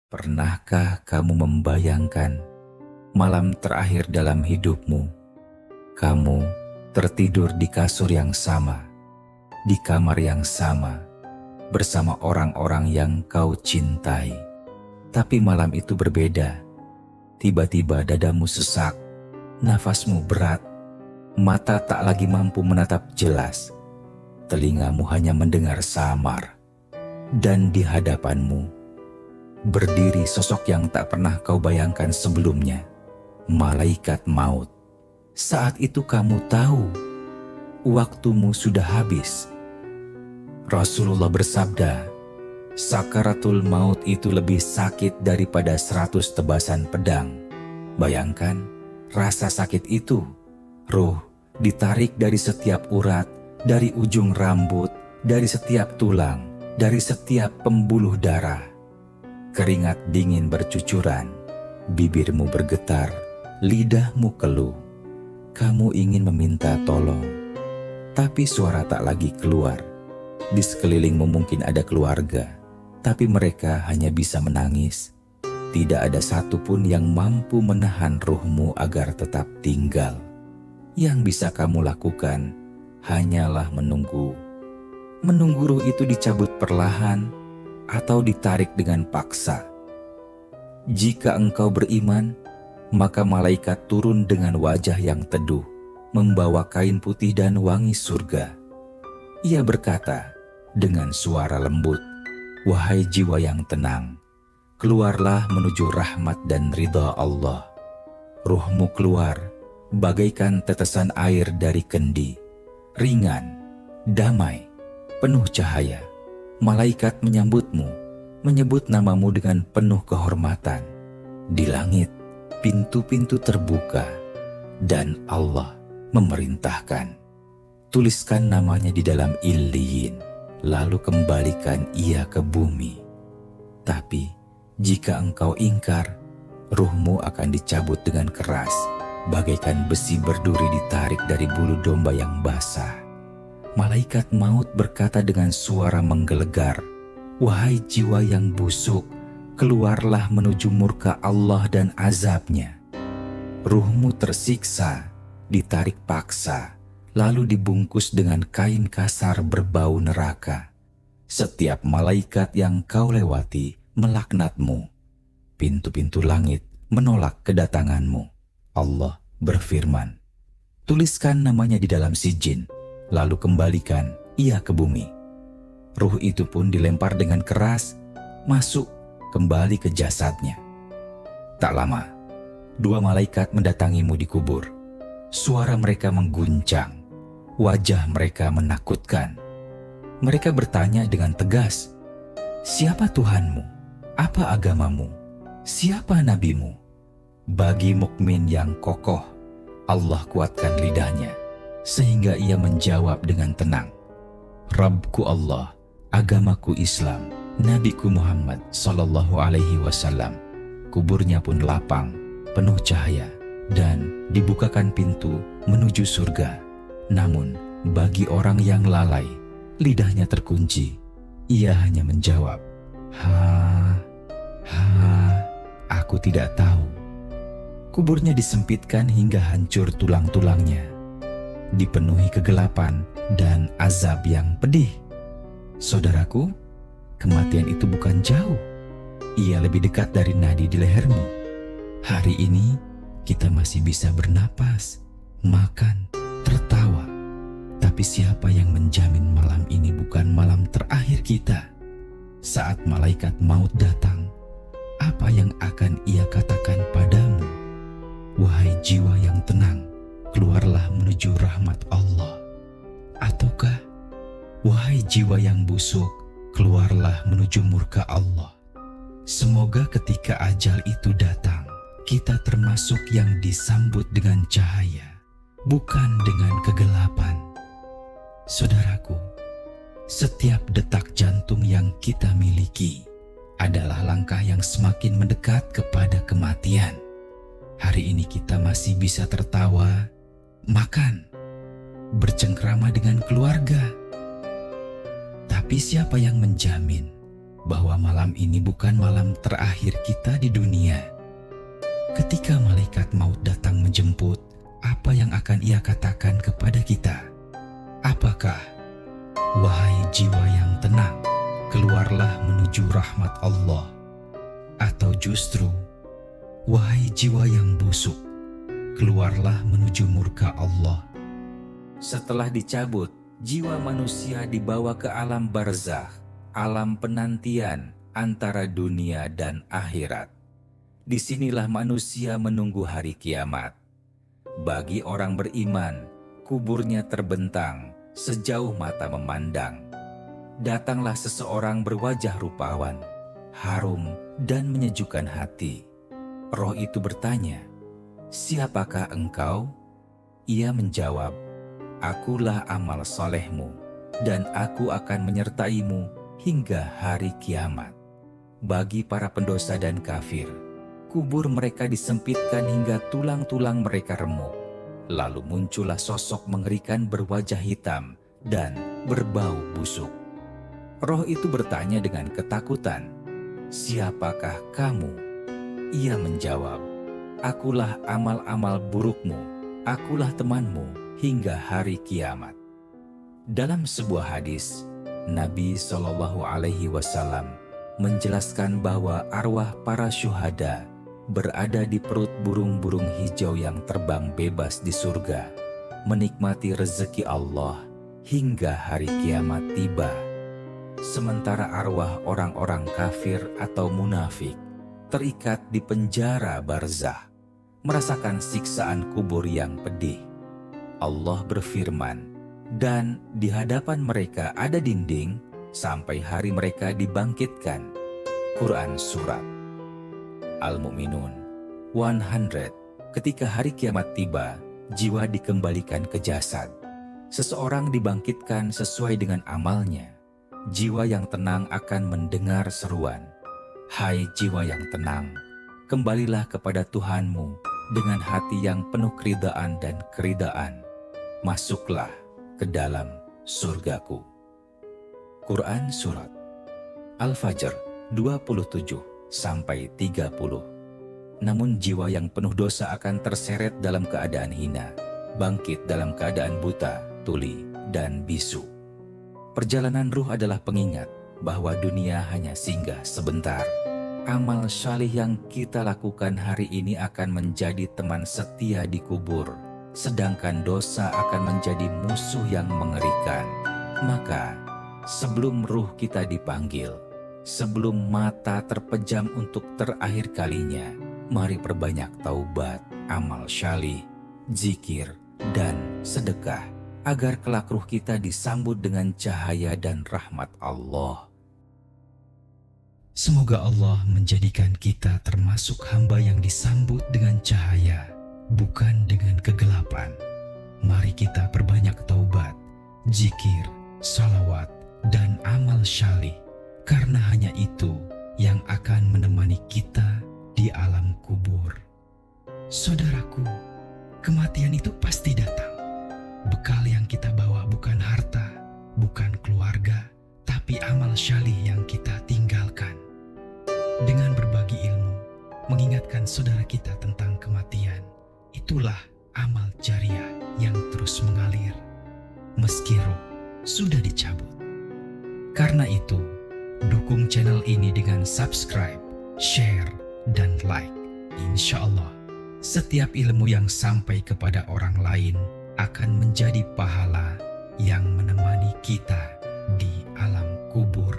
Pernahkah kamu membayangkan malam terakhir dalam hidupmu? Kamu tertidur di kasur yang sama, di kamar yang sama, bersama orang-orang yang kau cintai. Tapi malam itu berbeda. Tiba-tiba dadamu sesak, nafasmu berat, mata tak lagi mampu menatap jelas. Telingamu hanya mendengar samar. Dan di hadapanmu berdiri sosok yang tak pernah kau bayangkan sebelumnya, malaikat maut. Saat itu kamu tahu, waktumu sudah habis. Rasulullah bersabda, sakaratul maut itu lebih sakit daripada 100 tebasan pedang. Bayangkan, rasa sakit itu, ruh ditarik dari setiap urat, dari ujung rambut, dari setiap tulang, dari setiap pembuluh darah. Keringat dingin bercucuran, bibirmu bergetar, lidahmu keluh. Kamu ingin meminta tolong, tapi suara tak lagi keluar. Di sekelilingmu mungkin ada keluarga, tapi mereka hanya bisa menangis. Tidak ada satupun yang mampu menahan ruhmu agar tetap tinggal. Yang bisa kamu lakukan hanyalah menunggu. Menunggu ruh itu dicabut perlahan, atau ditarik dengan paksa. Jika engkau beriman, maka malaikat turun dengan wajah yang teduh, membawa kain putih dan wangi surga. Ia berkata dengan suara lembut, "Wahai jiwa yang tenang, keluarlah menuju rahmat dan ridha Allah." Ruhmu keluar bagaikan tetesan air dari kendi, ringan, damai, penuh cahaya. Malaikat menyambutmu, menyebut namamu dengan penuh kehormatan. Di langit, pintu-pintu terbuka, dan Allah memerintahkan. Tuliskan namanya di dalam Illiyin, lalu kembalikan ia ke bumi. Tapi, jika engkau ingkar, ruhmu akan dicabut dengan keras, bagaikan besi berduri ditarik dari bulu domba yang basah. Malaikat maut berkata dengan suara menggelegar, "Wahai jiwa yang busuk, keluarlah menuju murka Allah dan azabnya." Ruhmu tersiksa, ditarik paksa, lalu dibungkus dengan kain kasar berbau neraka. Setiap malaikat yang kau lewati melaknatmu. Pintu-pintu langit menolak kedatanganmu. Allah berfirman, "Tuliskan namanya di dalam sijin, lalu kembalikan ia ke bumi." Ruh itu pun dilempar dengan keras, masuk kembali ke jasadnya. Tak lama, 2 malaikat mendatangimu di kubur. Suara mereka mengguncang, wajah mereka menakutkan. Mereka bertanya dengan tegas, "Siapa Tuhanmu? Apa agamamu? Siapa nabimu?" Bagi mukmin yang kokoh, Allah kuatkan lidahnya, sehingga ia menjawab dengan tenang, "Rabbku Allah, agamaku Islam, Nabiku Muhammad Sallallahu Alaihi Wasallam." Kuburnya pun lapang, penuh cahaya, dan dibukakan pintu menuju surga. Namun, bagi orang yang lalai, lidahnya terkunci. Ia hanya menjawab, aku tidak tahu." Kuburnya disempitkan hingga hancur tulang-tulangnya, dipenuhi kegelapan dan azab yang pedih. Saudaraku, kematian itu bukan jauh. Ia lebih dekat dari nadi di lehermu. Hari ini kita masih bisa bernapas, makan, tertawa. Tapi siapa yang menjamin malam ini bukan malam terakhir kita? Saat malaikat maut datang, apa yang akan ia katakan padamu? "Wahai jiwa yang tenang, keluarlah menuju rahmat Allah." Ataukah, "Wahai jiwa yang busuk, keluarlah menuju murka Allah." Semoga ketika ajal itu datang, kita termasuk yang disambut dengan cahaya, bukan dengan kegelapan. Saudaraku, Setiap detak jantung yang kita miliki adalah langkah yang semakin mendekat kepada kematian. Hari ini kita masih bisa tertawa, makan, bercengkrama dengan keluarga. Tapi siapa yang menjamin bahwa malam ini bukan malam terakhir kita di dunia? Ketika malaikat maut datang menjemput, apa yang akan ia katakan kepada kita? Apakah, wahai jiwa yang tenang, keluarlah menuju rahmat Allah? Atau justru, wahai jiwa yang busuk, keluarlah menuju murka Allah? Setelah dicabut, jiwa manusia dibawa ke alam barzakh, alam penantian antara dunia dan akhirat. Disinilah manusia menunggu hari kiamat. Bagi orang beriman, kuburnya terbentang sejauh mata memandang. Datanglah seseorang berwajah rupawan, harum dan menyejukkan hati. Roh itu bertanya, "Siapakah engkau?" Ia menjawab, "Akulah amal solehmu, dan aku akan menyertaimu hingga hari kiamat." Bagi para pendosa dan kafir, kubur mereka disempitkan hingga tulang-tulang mereka remuk. Lalu muncullah sosok mengerikan berwajah hitam dan berbau busuk. Roh itu bertanya dengan ketakutan, "Siapakah kamu?" Ia menjawab, "Akulah amal-amal burukmu, akulah temanmu hingga hari kiamat." Dalam sebuah hadis, Nabi SAW menjelaskan bahwa arwah para syuhada berada di perut burung-burung hijau yang terbang bebas di surga, menikmati rezeki Allah hingga hari kiamat tiba. Sementara arwah orang-orang kafir atau munafik terikat di penjara barzakh, merasakan siksaan kubur yang pedih. Allah berfirman, "Dan di hadapan mereka ada dinding sampai hari mereka dibangkitkan." Quran Surat Al-Mu'minun 100. Ketika hari kiamat tiba, jiwa dikembalikan ke jasad. Seseorang dibangkitkan sesuai dengan amalnya. Jiwa yang tenang akan mendengar seruan, "Hai jiwa yang tenang, kembalilah kepada Tuhanmu dengan hati yang penuh keridaan dan keridaan. Masuklah ke dalam surgaku." Quran Surat Al-Fajr 27-30. Namun jiwa yang penuh dosa akan terseret dalam keadaan hina, bangkit dalam keadaan buta, tuli, dan bisu. Perjalanan ruh adalah pengingat bahwa dunia hanya singgah sebentar. Amal salih yang kita lakukan hari ini akan menjadi teman setia di kubur, sedangkan dosa akan menjadi musuh yang mengerikan. Maka, sebelum ruh kita dipanggil, sebelum mata terpejam untuk terakhir kalinya, mari perbanyak taubat, amal syalih, zikir, dan sedekah, agar kelak ruh kita disambut dengan cahaya dan rahmat Allah. Semoga Allah menjadikan kita termasuk hamba yang disambut dengan cahaya, bukan dengan kegelapan. Mari kita perbanyak taubat, zikir, salawat, dan amal syalih, karena hanya itu yang akan menemani kita di alam kubur. Saudaraku, kematian itu pasti datang. Bekal yang kita bawa bukan harta, bukan keluarga, tapi amal syalih yang kita tinggalkan. Dengan berbagi ilmu, mengingatkan saudara kita tentang kematian, itulah amal jariah yang terus mengalir, meski roh sudah dicabut. Karena itu, dukung channel ini dengan subscribe, share, dan like. Insya Allah, setiap ilmu yang sampai kepada orang lain akan menjadi pahala yang menemani kita di alam kubur.